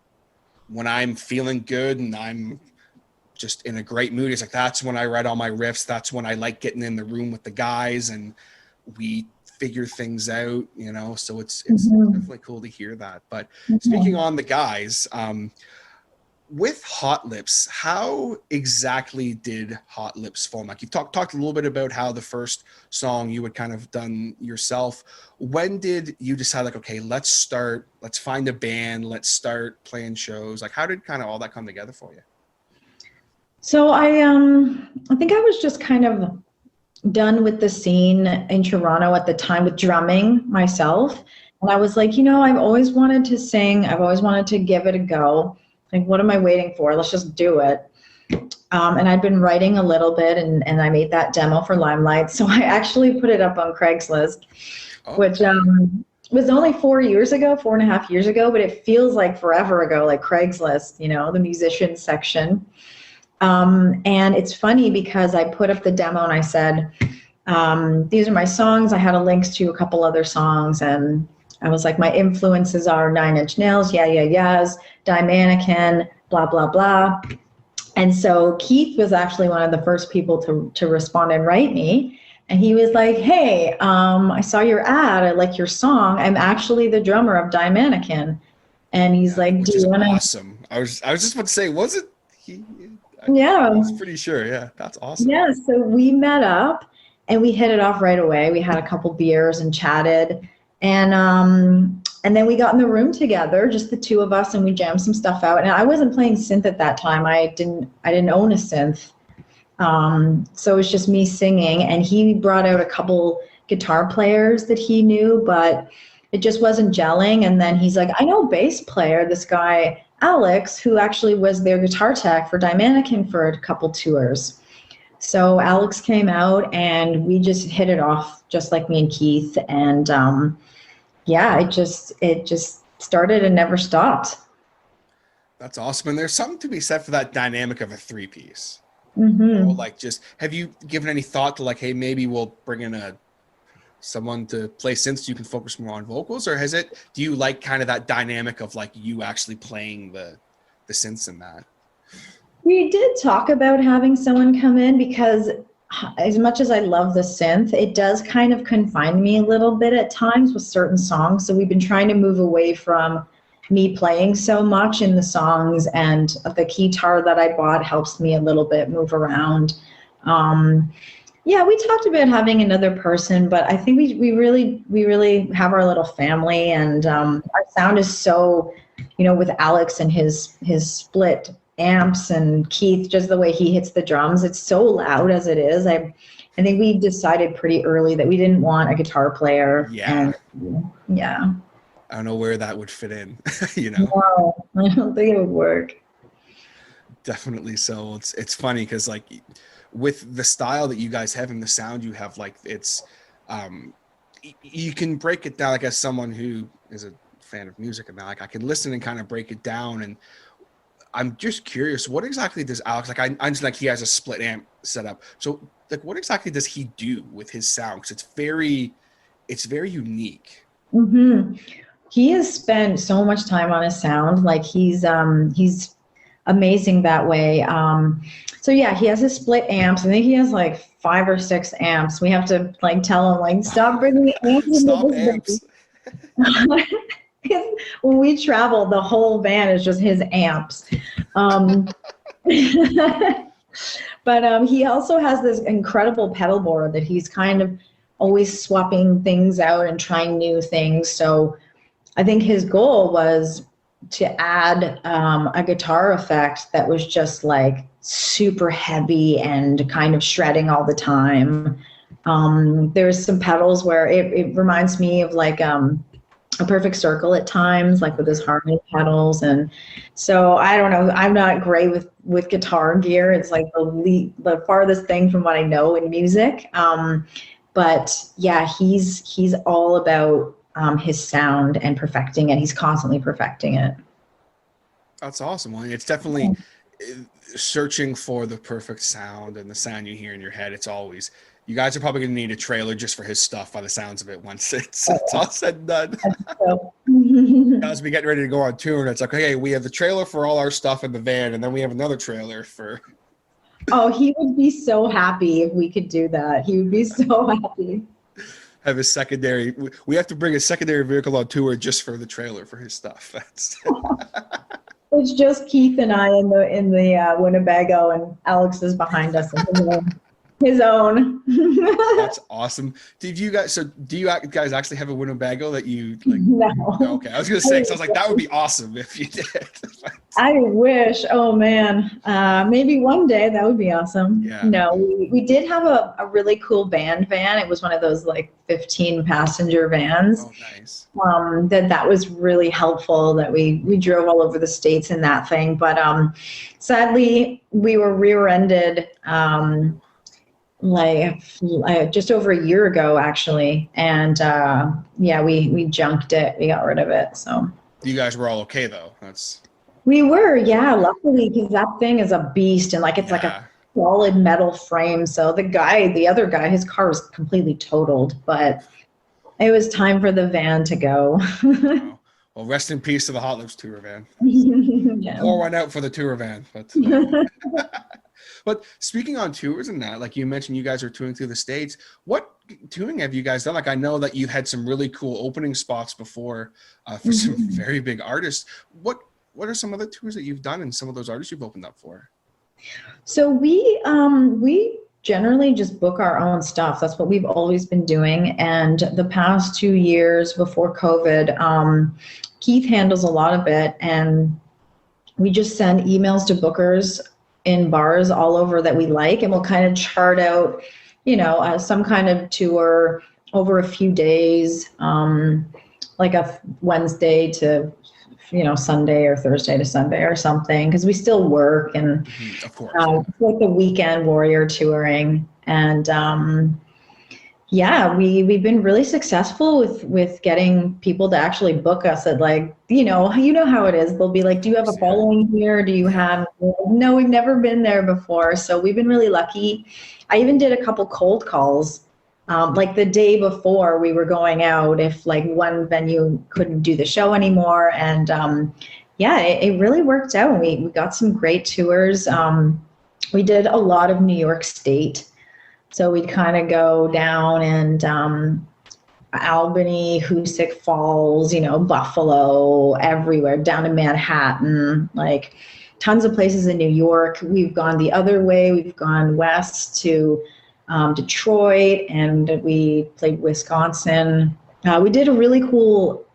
When I'm feeling good and I'm just in a great mood, he's like, that's when I write all my riffs. That's when I like getting in the room with the guys and we figure things out, so it's definitely cool to hear that. But speaking on the guys, with Hot Lips, how exactly did Hot Lips form? Like you talked a little bit about how the first song you had kind of done yourself. When did you decide, like, okay, let's find a band, let's start playing shows? Like, how did kind of all that come together for you? So I think I was just kind of done with the scene in Toronto at the time with drumming myself. And I was like, I've always wanted to sing. I've always wanted to give it a go. Like, what am I waiting for? Let's just do it. And I'd been writing a little bit, and I made that demo for Limelight. So I actually put it up on Craigslist, which was only 4.5 years ago, but it feels like forever ago, like Craigslist, the musician section. And it's funny because I put up the demo and I said, these are my songs. I had a link to a couple other songs, and I was like, my influences are Nine Inch Nails, Yeah, Yeah, Yeahs, Die Mannequin, blah, blah, blah. And so Keith was actually one of the first people to respond and write me. And he was like, hey, I saw your ad. I like your song. I'm actually the drummer of Die Mannequin. And he's like, do you want to? Awesome. I was just about to say, was it he? Yeah. I was pretty sure. Yeah, that's awesome. Yeah, so we met up and we hit it off right away. We had a couple beers and chatted. And then we got in the room together, just the two of us, and we jammed some stuff out. And I wasn't playing synth at that time. I didn't own a synth. So it was just me singing, and he brought out a couple guitar players that he knew, but it just wasn't gelling. And then he's like, I know a bass player, this guy, Alex, who actually was their guitar tech for Die Mannequin for a couple tours. So Alex came out and we just hit it off, just like me and Keith. And yeah, it just started and never stopped. That's awesome. And there's something to be said for that dynamic of a three-piece. Mm-hmm. Like, just have you given any thought to, like, hey, maybe we'll bring in someone to play synths so you can focus more on vocals? Or do you like kind of that dynamic of like you actually playing the synths in that? We did talk about having someone come in because as much as I love the synth, it does kind of confine me a little bit at times with certain songs. So we've been trying to move away from me playing so much in the songs, and the guitar that I bought helps me a little bit move around. Yeah, we talked about having another person, but I think we really have our little family, and our sound is so, with Alex and his split amps, and Keith, just the way he hits the drums, it's so loud as it is. I think we decided pretty early that we didn't want a guitar player. Yeah. And, yeah. I don't know where that would fit in, No, I don't think it would work. Definitely. So it's funny because like with the style that you guys have and the sound you have, like it's you can break it down, like as someone who is a fan of music, and like I can listen and kind of break it down. And I'm just curious, what exactly does Alex, like I understand like he has a split amp set up, so like what exactly does he do with his sound? Because it's very unique. Mm-hmm. He has spent so much time on his sound. Like he's amazing that way. So yeah, he has his split amps. I think he has like 5 or 6 amps. We have to like tell him like, stop bringing amps. Stop amps. When we travel, the whole van is just his amps. But he also has this incredible pedal board that he's kind of always swapping things out and trying new things. So I think his goal was to add a guitar effect that was just like super heavy and kind of shredding all the time. There's some pedals where it reminds me of like a perfect circle at times, like with his harmony pedals. And so I don't know, I'm not great with guitar gear. It's like the farthest thing from what I know in music. But yeah, he's all about his sound and perfecting it. He's constantly perfecting it. That's awesome. Well, it's definitely searching for the perfect sound and the sound you hear in your head. It's always, you guys are probably going to need a trailer just for his stuff by the sounds of it once it's all said and done. As we get ready to go on tour, and it's like, okay, we have the trailer for all our stuff in the van, and then we have another trailer for... Oh, he would be so happy if we could do that. He would be so happy. Have his secondary, we have to bring a secondary vehicle on tour just for the trailer for his stuff. That's... It's just Keith and I in the Winnebago, and Alex is behind us in his own. That's awesome. Do you guys actually have a Winnebago that you like? No. Okay, I was gonna say, 'cause I was like, that would be awesome if you did. I wish. Oh man, maybe one day that would be awesome. Yeah. No, we did have a really cool band van. It was one of those like 15 passenger vans. Oh, nice. That was really helpful. That we drove all over the States in that thing. But sadly, we were rear-ended like just over a year ago, actually. And yeah, we junked it. We got rid of it. So you guys were all okay though. We were, yeah, luckily, because that thing is a beast, and like it's like a solid metal frame. So the other guy, his car was completely totaled, but it was time for the van to go. Wow. Well, rest in peace to the Hot Lips tour van. Yeah. Pour one out for the tour van. But speaking on tours and that, like you mentioned, you guys are touring through the States. What touring have you guys done? Like I know that you had some really cool opening spots before for some very big artists. What are some other tours that you've done and some of those artists you've opened up for? So we generally just book our own stuff. That's what we've always been doing. And the past 2 years before COVID, Keith handles a lot of it. And we just send emails to bookers in bars all over that we like. And we'll kind of chart out, some kind of tour over a few days, like a Wednesday to Sunday or Thursday to Sunday or something, because we still work, and of course, like the weekend warrior touring. And yeah, we've been really successful with getting people to actually book us at like, how it is. They'll be like, do you have a following here? Do you have, no, we've never been there before. So we've been really lucky. I even did a couple cold calls. Like the day before we were going out, if like one venue couldn't do the show anymore, and yeah, it really worked out. We got some great tours. We did a lot of New York State. So we'd kind of go down and Albany, Hoosick Falls, Buffalo, everywhere, down to Manhattan, like tons of places in New York. We've gone the other way. We've gone west to Detroit, and we played Wisconsin. We did a really cool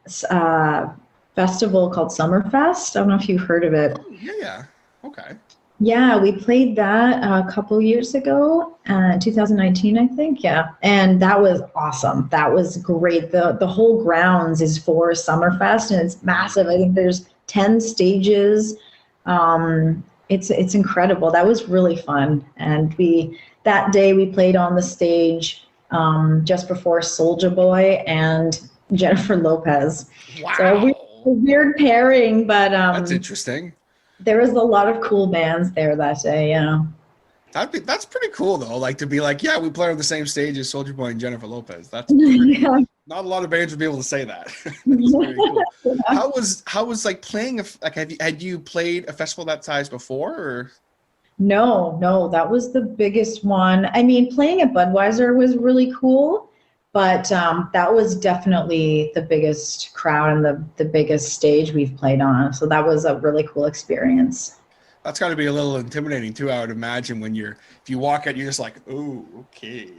festival called Summerfest. I don't know if you've heard of it. Oh, yeah. Okay. Yeah, we played that a couple years ago, 2019, I think. Yeah, and that was awesome. That was great. The whole grounds is for Summerfest, and it's massive. I think there's 10 stages. It's incredible. That was really fun. And that day we played on the stage just before Soulja Boy and Jennifer Lopez. Wow. So a weird pairing, but that's interesting. There was a lot of cool bands there that day, yeah. That's pretty cool though. Like to be like, yeah, we play on the same stage as Soulja Boy and Jennifer Lopez. That's yeah. Not a lot of bands would be able to say that. That's very cool. Yeah. How was like playing had you played a festival that size before or? No, that was the biggest one. I mean, playing at Budweiser was really cool, but that was definitely the biggest crowd and the biggest stage we've played on. So that was a really cool experience. That's got to be a little intimidating too, I would imagine, when if you walk out, you're just like, oh, okay.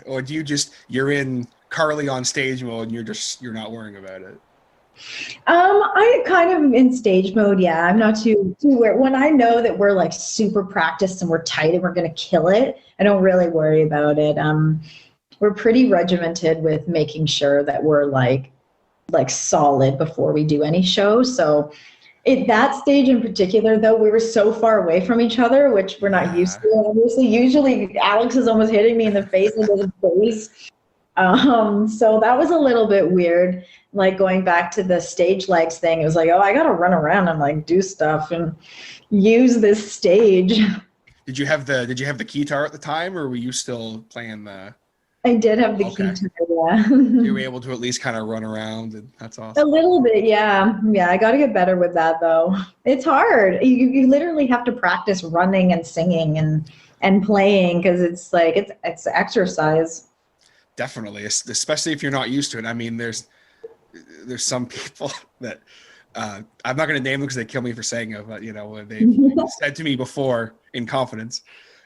Or do you're in Karli on stage mode and you're not worrying about it? I kind of in stage mode, yeah. I'm not too worried. When I know that we're like super practiced and we're tight and we're going to kill it, I don't really worry about it. We're pretty regimented with making sure that we're like solid before we do any show. So at that stage in particular, though, we were so far away from each other, which we're not used to, obviously. Usually Alex is almost hitting me in the face with his face. So that was a little bit weird, like going back to the stage legs thing. It was like, oh, I got to run around and like do stuff and use this stage. Did you have the guitar at the time, or were you still playing the? I did have the guitar, yeah. You were able to at least kind of run around, and that's awesome. A little bit, yeah. Yeah, I got to get better with that, though. It's hard. You literally have to practice running and singing and playing because it's like it's exercise. Definitely, especially if you're not used to it. I mean, there's some people that I'm not going to name them because they kill me for saying it, but they said to me before in confidence.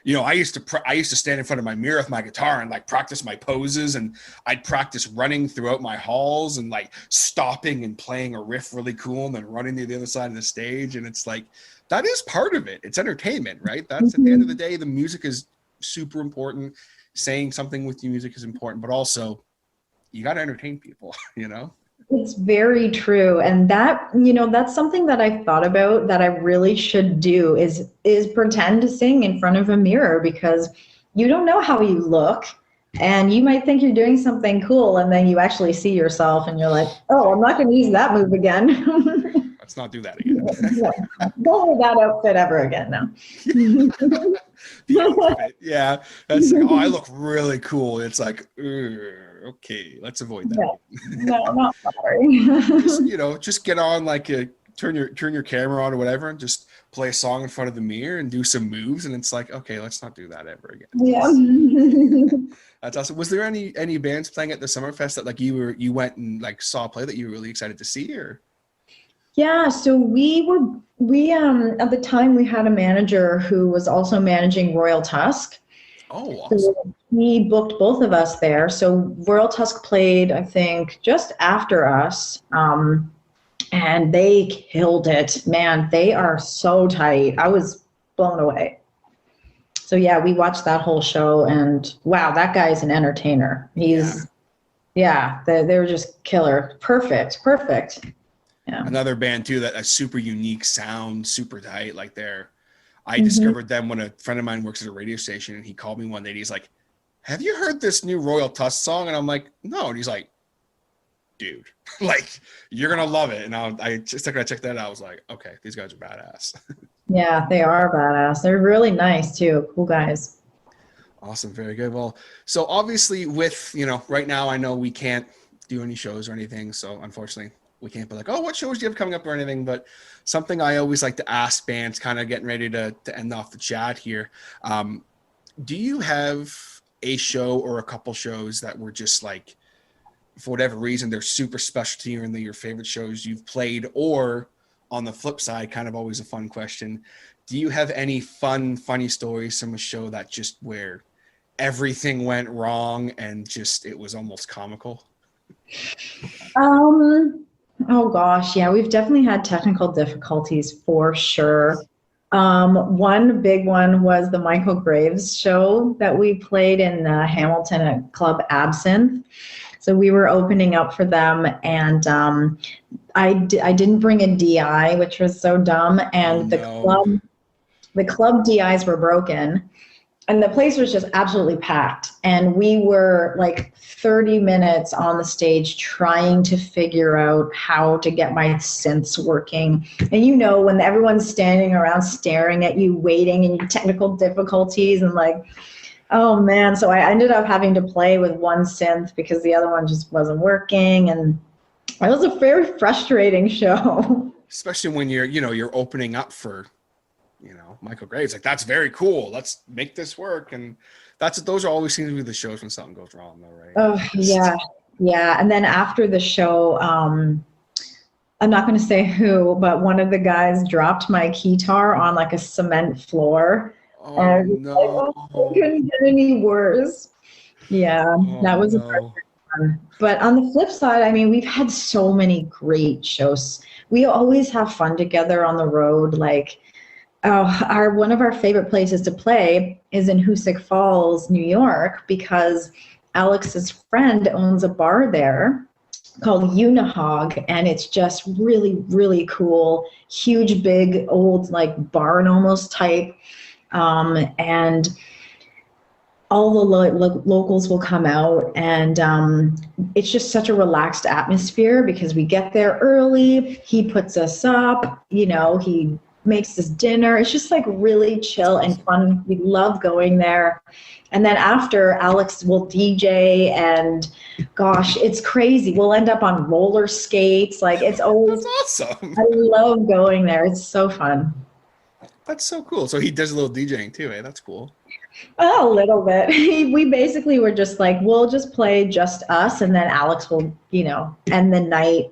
I used to stand in front of my mirror with my guitar and like practice my poses, and I'd practice running throughout my halls and like stopping and playing a riff really cool and then running to the other side of the stage. And it's like, that is part of it. It's entertainment, right? That's at the end of the day, the music is super important. Saying something with your music is important, but also you got to entertain people, It's very true. And that, that's something that I've thought about that I really should do is pretend to sing in front of a mirror, because you don't know how you look and you might think you're doing something cool. And then you actually see yourself and you're like, oh, I'm not going to use that move again. Let's not do that again. Don't wear that outfit ever again now. The outfit, yeah. That's like, oh, I look really cool. It's like, okay, let's avoid that. No, not sorry. Just get on like turn your camera on or whatever, and just play a song in front of the mirror and do some moves. And it's like, okay, let's not do that ever again. Yeah. That's awesome. Was there any bands playing at the Summerfest that like you went and like saw play that you were really excited to see, or? Yeah, so we at the time we had a manager who was also managing Royal Tusk. Oh, awesome. So he booked both of us there. So Royal Tusk played, I think, just after us, and they killed it. Man, they are so tight. I was blown away. So yeah, we watched that whole show, and wow, that guy's an entertainer. They were just killer. Perfect. Yeah. Another band too that a super unique sound, super tight. Like I discovered them when a friend of mine works at a radio station, and he called me one day and he's like, have you heard this new Royal Tusk song? And I'm like, no. And he's like, dude, like you're gonna love it. And I just gotta check that out. I was like, okay, these guys are badass. Yeah, they are badass. They're really nice too. Cool guys. Awesome. Very good. Well, so obviously with, right now I know we can't do any shows or anything. So unfortunately, we can't be like, oh, what shows do you have coming up or anything? But something I always like to ask bands, kind of getting ready to end off the chat here. Do you have a show or a couple shows that were just like, for whatever reason, they're super special to you and they're your favorite shows you've played? Or on the flip side, kind of always a fun question, do you have any funny stories from a show that just where everything went wrong and just it was almost comical? Oh gosh, yeah, we've definitely had technical difficulties for sure. One big one was the Michael Graves show that we played in Hamilton at Club Absinthe. So we were opening up for them, and I didn't bring a DI, which was so dumb, and the club DIs were broken. And the place was just absolutely packed. And we were like 30 minutes on the stage trying to figure out how to get my synths working. And you know, when everyone's standing around staring at you, waiting, and your technical difficulties, and like, oh man. So I ended up having to play with one synth because the other one just wasn't working. And it was a very frustrating show. Especially when you're opening up for, Michael Graves, like, that's very cool. Let's make this work. And those are always seem to be the shows when something goes wrong though, right? Oh yeah. Yeah. And then after the show, I'm not going to say who, but one of the guys dropped my guitar on like a cement floor. Oh, and no. Like, oh, it couldn't get any worse. Yeah. That was a one. But on the flip side, I mean, we've had so many great shows. We always have fun together on the road. Like, one of our favorite places to play is in Hoosick Falls, New York, because Alex's friend owns a bar there called Unihog, and it's just really, really cool. Huge, big, old, like barn almost type, and all the locals will come out, and it's just such a relaxed atmosphere because we get there early. He puts us up, he makes us dinner. It's just like really chill and fun. We love going there. And then after, Alex will DJ, and gosh, it's crazy. We'll end up on roller skates. Like, it's always That's awesome. I love going there. It's so fun. That's so cool. So he does a little DJing too, eh? That's cool. A little bit. We basically were just like, we'll just play just us, and then Alex will, end the night,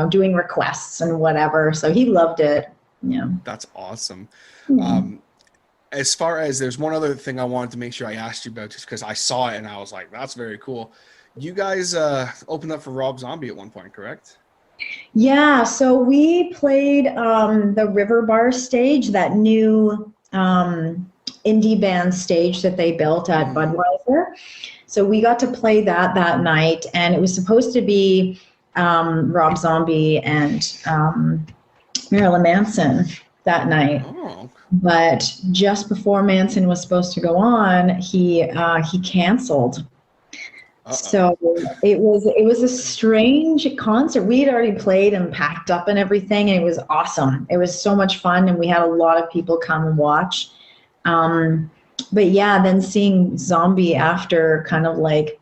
doing requests and whatever. So he loved it. Yeah. That's awesome. Yeah. As far as, there's one other thing I wanted to make sure I asked you about, just because I saw it and I was like, that's very cool. You guys opened up for Rob Zombie at one point, correct? Yeah. So we played the River Bar stage, that new indie band stage that they built at Budweiser. So we got to play that night, and it was supposed to be Rob Zombie and Marilyn Manson that night. Oh. But just before Manson was supposed to go on, he canceled. Uh-oh. So it was a strange concert. We had already played and packed up and everything, and it was awesome. It was so much fun, and we had a lot of people come and watch. But yeah, then seeing Zombie after kind of like,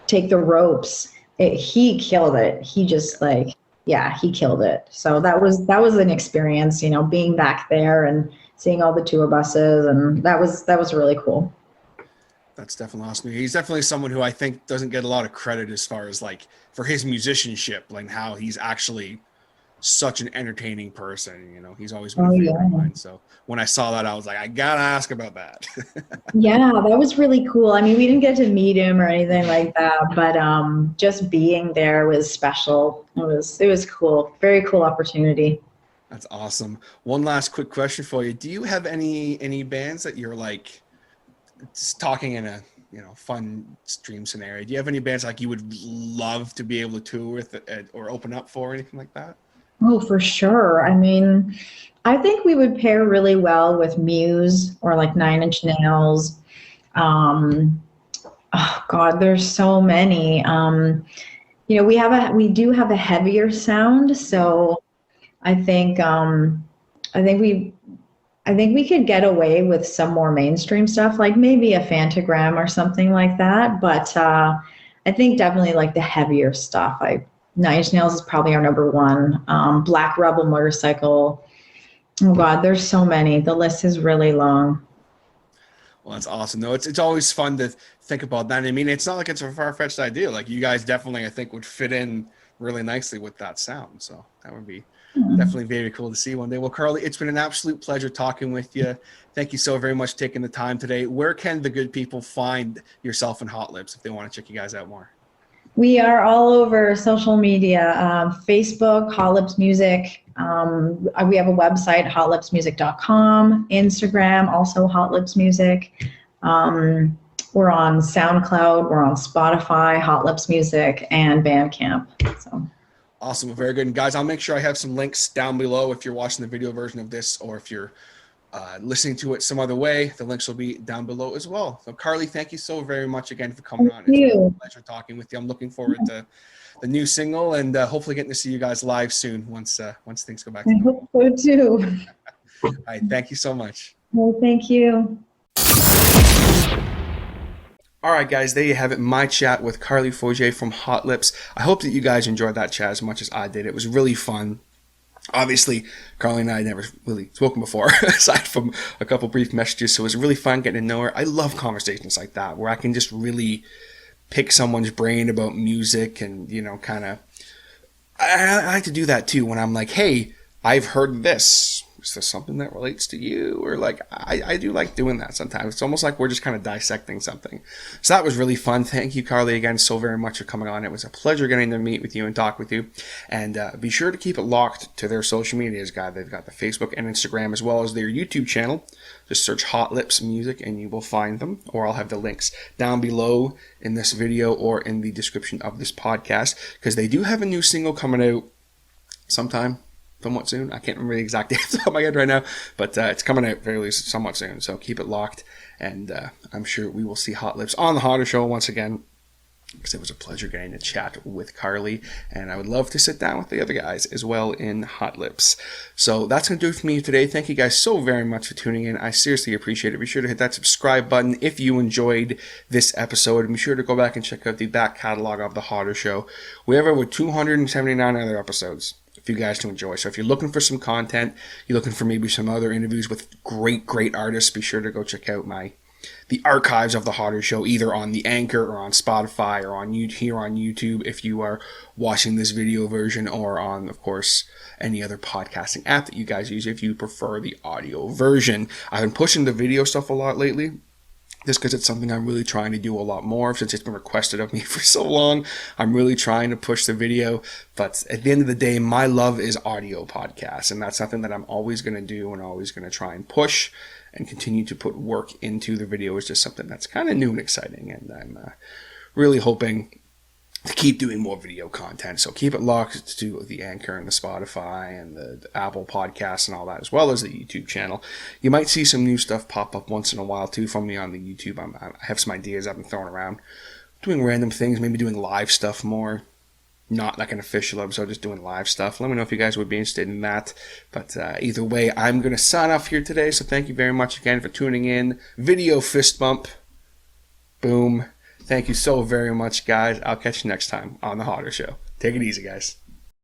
take the ropes, he killed it. He just he killed it. So that was an experience, being back there and seeing all the tour buses, and that was really cool. That's definitely awesome. He's definitely someone who I think doesn't get a lot of credit as far as like for his musicianship, like how he's actually such an entertaining person. He's always been a favorite of mine. So when I saw that, I was like, I gotta ask about that. Yeah, that was really cool. I mean, we didn't get to meet him or anything like that, but just being there was special. It was cool. Very cool opportunity. That's awesome. One last quick question for you. Do you have any bands that you're like, just talking in a fun stream scenario, do you have any bands like you would love to be able to tour with or open up for, or anything like that? Oh, for sure. I mean, I think we would pair really well with Muse or like Nine Inch Nails. Oh God, there's so many. We do have a heavier sound, so I think we could get away with some more mainstream stuff, like maybe a Phantogram or something like that. But I think definitely like the heavier stuff. Nine Inch Nails is probably our number one. Black Rebel Motorcycle. Oh God, there's so many. The list is really long. Well, that's awesome. No, it's always fun to think about that. I mean, it's not like it's a far-fetched idea. Like you guys definitely, I think, would fit in really nicely with that sound. So that would be definitely very cool to see one day. Well, Karli, it's been an absolute pleasure talking with you. Thank you so very much for taking the time today. Where can the good people find yourself and Hot Lips if they want to check you guys out more? We are all over social media, Facebook, Hot Lips Music. We have a website, hotlipsmusic.com, Instagram, also Hot Lips Music. We're on SoundCloud, we're on Spotify, Hot Lips Music, and Bandcamp. So. Awesome. Very good. And guys, I'll make sure I have some links down below if you're watching the video version of this, or if you're listening to it some other way. The links will be down below as well. So Karli, thank you so very much again for coming on. It's been a pleasure talking with you. I'm looking forward to the new single and hopefully getting to see you guys live soon once things go back to normal. I hope so too. All right. Thank you so much. Well, thank you. All right, guys, there you have it. My chat with Karli Forgèt from Hot Lips. I hope that you guys enjoyed that chat as much as I did. It was really fun. Obviously, Karli and I had never really spoken before, aside from a couple brief messages, so it was really fun getting to know her. I love conversations like that, where I can just really pick someone's brain about music and, you know, kind of... I like to do that, too, when I'm like, hey, I've heard this. Is there something that relates to you? Or like, I do like doing that sometimes. It's almost like we're just kind of dissecting something. So that was really fun. Thank you, Karli, again so very much for coming on. It was a pleasure getting to meet with you and talk with you. And be sure to keep it locked to their social medias, guys. They've got the Facebook and Instagram as well as their YouTube channel. Just search Hot Lips Music and you will find them. Or I'll have the links down below in this video or in the description of this podcast. Because they do have a new single coming out sometime. Somewhat soon. I can't remember the exact date off the top of my head right now, but it's coming out very somewhat soon. So keep it locked, and I'm sure we will see Hot Lips on the Hotter Show once again, because it was a pleasure getting to chat with Karli, and I would love to sit down with the other guys as well in Hot Lips. So that's going to do it for me today. Thank you guys so very much for tuning in. I seriously appreciate it. Be sure to hit that subscribe button if you enjoyed this episode, and be sure to go back and check out the back catalog of the Hotter Show. We have over 279 other episodes for you guys to enjoy. So if you're looking for some content, you're looking for maybe some other interviews with great artists, be sure to go check out the archives of the Hotter Show, either on the Anchor or on Spotify or on here on YouTube if you are watching this video version, or on, of course, any other podcasting app that you guys use if you prefer the audio version. I've been pushing the video stuff a lot lately, just because it's something I'm really trying to do a lot more since it's been requested of me for so long. I'm really trying to push the video, but at the end of the day, my love is audio podcasts, and that's something that I'm always going to do and always going to try and push and continue to put work into. The video is just something that's kind of new and exciting, and I'm really hoping to keep doing more video content. So keep it locked to the Anchor and the Spotify and the Apple Podcasts and all that, as well as the YouTube channel. You might see some new stuff pop up once in a while too from me on the YouTube. I have some ideas I've been throwing around, doing random things, maybe doing live stuff more. Not like an official episode, just doing live stuff. Let me know if you guys would be interested in that. But either way, I'm going to sign off here today. So thank you very much again for tuning in. Video fist bump. Boom. Thank you so very much, guys. I'll catch you next time on The Hotter Show. Take it easy, guys.